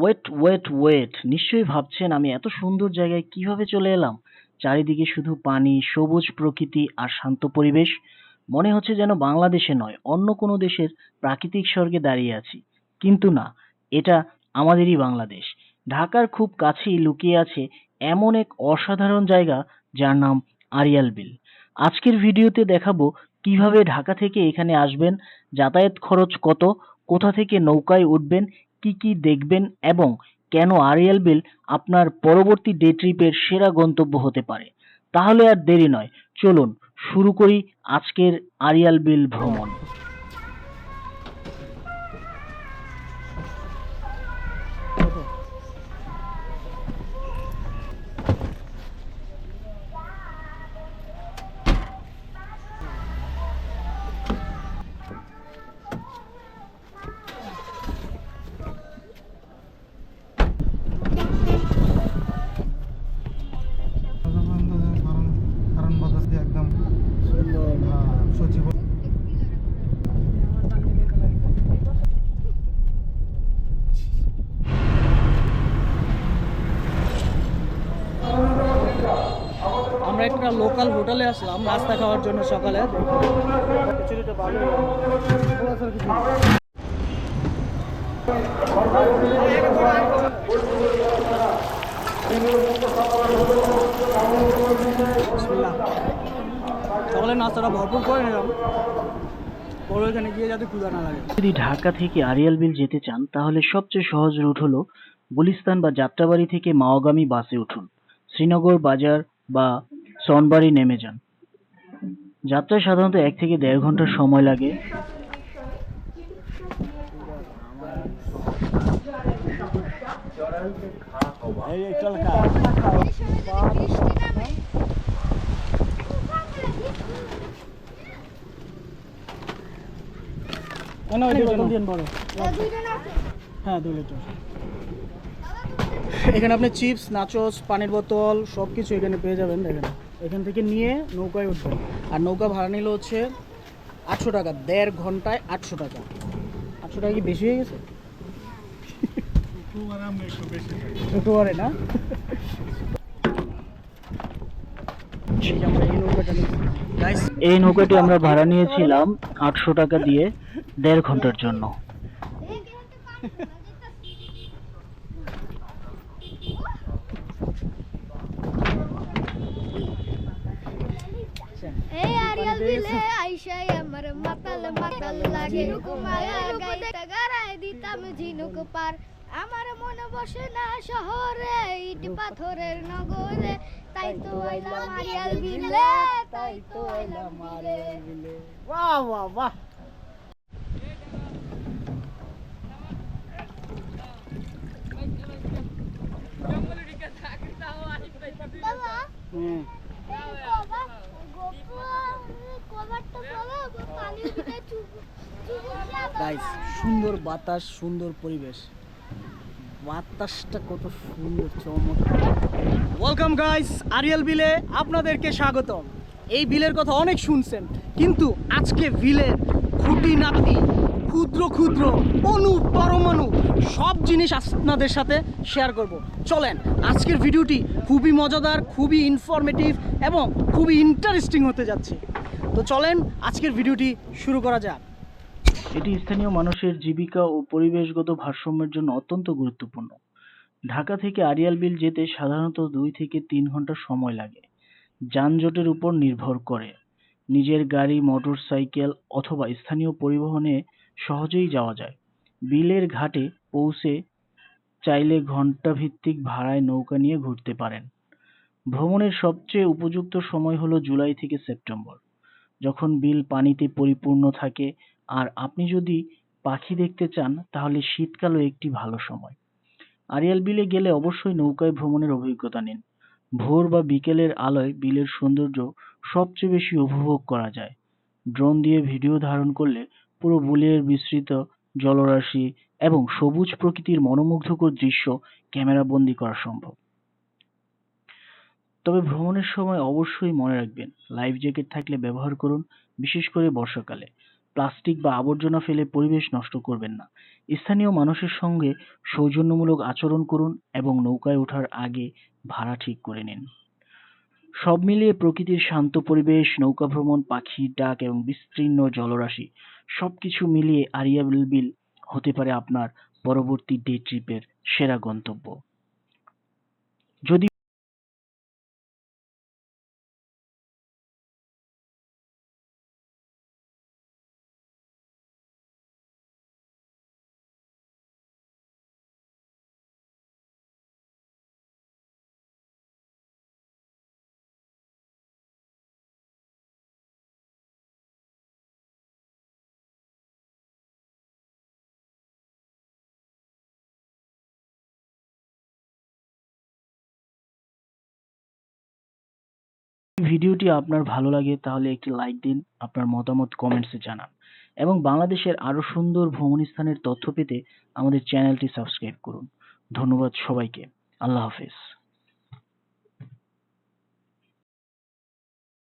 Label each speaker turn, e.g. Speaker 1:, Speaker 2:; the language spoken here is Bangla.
Speaker 1: ওয়েট নিশ্চয়ই ভাবছেন আমি এত সুন্দর জায়গায় কিভাবে চলে এলাম। চারিদিকে শুধু পানি, সবুজ প্রকৃতি আর শান্ত পরিবেশ। মনে হচ্ছে যেন বাংলাদেশে নয়, অন্য কোনো দেশের প্রাকৃতিক স্বর্গে দাঁড়িয়ে আছি। কিন্তু না, এটা আমাদেরই বাংলাদেশ। ঢাকার খুব কাছেই লুকিয়ে আছে এমন এক অসাধারণ জায়গা যার নাম আড়িয়াল বিল। আজকের ভিডিওতে দেখাবো কিভাবে ঢাকা থেকে এখানে আসবেন, যাতায়াত খরচ কত, কোথা থেকে নৌকায় উঠবেন, কি কি দেখবেন এবং কেন আড়িয়াল বিল আপনার পরবর্তী ডে ট্রিপের সেরা গন্তব্য হতে পারে। তাহলে আর দেরি নয়, চলুন শুরু করি আজকের আড়িয়াল বিল ভ্রমণ।
Speaker 2: কারণ বাতাস দিয়ে একদম সচিব
Speaker 3: আমরা একটা লোকাল হোটেলে আসলাম নাস্তা খাওয়ার জন্য সকালে। সকালে নাস্তাটা ভরপুর করে নিলাম, পরে ওইখানে গিয়ে যাতে ক্ষুধা না লাগে।
Speaker 1: যদি ঢাকা থেকে আড়িয়াল বিল যেতে চান তাহলে সবচেয়ে সহজ রুট হলো গুলিস্তান বা যাত্রাবাড়ি থেকে মাওগামী বাসে উঠুন। শ্রীনগর বাজার বা সনবাড়ি নেমে যান। যাত্রায় সাধারণত 1 থেকে 1.5 ঘন্টা সময় লাগে।
Speaker 3: হ্যাঁ, 2 লিটার। এখানে আপনি চিপস, নাচোস, পানির বোতল সব কিছু এখানে পেয়ে যাবেন। দেখেন, এখান থেকে নিয়ে নৌকায় উঠবেন। আর নৌকা ভাড়া নিল হচ্ছে 800 টাকা, 1.5 ঘন্টায় 800 টাকা। 800 টাকা কি বেশি হয়ে গেছে? একটু পরে না।
Speaker 1: এই নৌকাটি আমরা ভাড়া নিয়েছিলাম 800 টাকা দিয়ে 1.5 ঘন্টার জন্য।
Speaker 4: এই আড়িয়াল বিলে আইসাই আমার মাতাল মাতাল লাগে মায়ার গাইতে গারায় দিতাম ঝিনুক পার। আমার মনে বসে না শহরে, ইট পাথরের নগরে, তাই তো আইলাম আড়িয়াল বিলে, তাই তো আইলাম আড়িয়াল বিলে।
Speaker 3: বাহ বাহ বাহ।
Speaker 4: বাবা
Speaker 3: গাইস, সুন্দর বাতাস, সুন্দর পরিবেশ, বাতাসটা কত সুন্দর, চমৎকার। ওয়েলকাম গাইস, আড়িয়াল বিলে আপনাদেরকে স্বাগতম। এই বিলের কথা অনেক শুনছেন, কিন্তু আজকে বিলের খুঁটিনাটি, ক্ষুদ্র ক্ষুদ্র অণু পরমাণু সব জিনিস আপনাদের সাথে শেয়ার করব। চলেন, আজকের ভিডিওটি খুবই মজাদার, খুবই ইনফরমেটিভ এবং খুবই ইন্টারেস্টিং হতে যাচ্ছে। তো চলেন আজকের ভিডিওটি শুরু করা যাক।
Speaker 1: এটি স্থানীয় মানুষের জীবিকা ও পরিবেশগত ভারসাম্যের জন্য অত্যন্ত গুরুত্বপূর্ণ। ঢাকা থেকে আড়িয়াল বিল যেতে সাধারণত 2 থেকে 3 ঘন্টা সময় লাগে। যানজটের উপর নির্ভর করে। নিজের গাড়ি, মোটরসাইকেল অথবা স্থানীয় পরিবহনে সহজেই যাওয়া যায়। বিলের ঘাটে পৌঁছে চাইলে ঘণ্টাভিত্তিক ভাড়ায় নৌকা নিয়ে ঘুরতে পারেন। ভ্রমণের সবচেয়ে উপযুক্ত সময় হলো জুলাই থেকে সেপ্টেম্বর, যখন বিল পানিতে পরিপূর্ণ থাকে। আর আপনি যদি পাখি দেখতে চান তাহলে শীতকালও একটি ভালো সময়। আড়িয়াল বিলে গেলে অবশ্যই নৌকায় ভ্রমণের অভিজ্ঞতা নিন। ভোর বা বিকেলের আলোয় বিলের সৌন্দর্য সবচেয়ে বেশি উপভোগ করা যায়। ড্রোন দিয়ে ভিডিও ধারণ করলে পুরো বিলের বিস্তৃত জলরাশি এবং সবুজ প্রকৃতির মনোমুগ্ধকর দৃশ্য ক্যামেরাবন্দী করা সম্ভব। তবে ভ্রমণের সময় অবশ্যই মনে রাখবেন, লাইফ জ্যাকেট থাকলে ব্যবহার করুন, বিশেষ করে বর্ষাকালে। প্লাস্টিক বা আবর্জনা ফেলে পরিবেশ নষ্ট করবেন না। স্থানীয় মানুষের সঙ্গে সৌজন্যমূলক আচরণ করুন এবং নৌকায় ওঠার আগে ভাড়া ঠিক করে নিন। সব মিলিয়ে প্রকৃতির শান্ত পরিবেশ, নৌকা ভ্রমণ, পাখির ডাক এবং বিস্তীর্ণ জলরাশি সবকিছু মিলিয়ে আরিয়াল বিল হতে পারে আপনার পরবর্তী ডে ট্রিপের সেরা গন্তব্য। যদি ভিডিওটি আপনার ভালো লাগে তাহলে একটি লাইক দিন, আপনার মতামত কমেন্টসে জানান এবং বাংলাদেশের আরো সুন্দর ভ্রমণ স্থানের তথ্য পেতে আমাদের চ্যানেলটি সাবস্ক্রাইব করুন। ধন্যবাদ সবাইকে। আল্লাহ হাফেজ।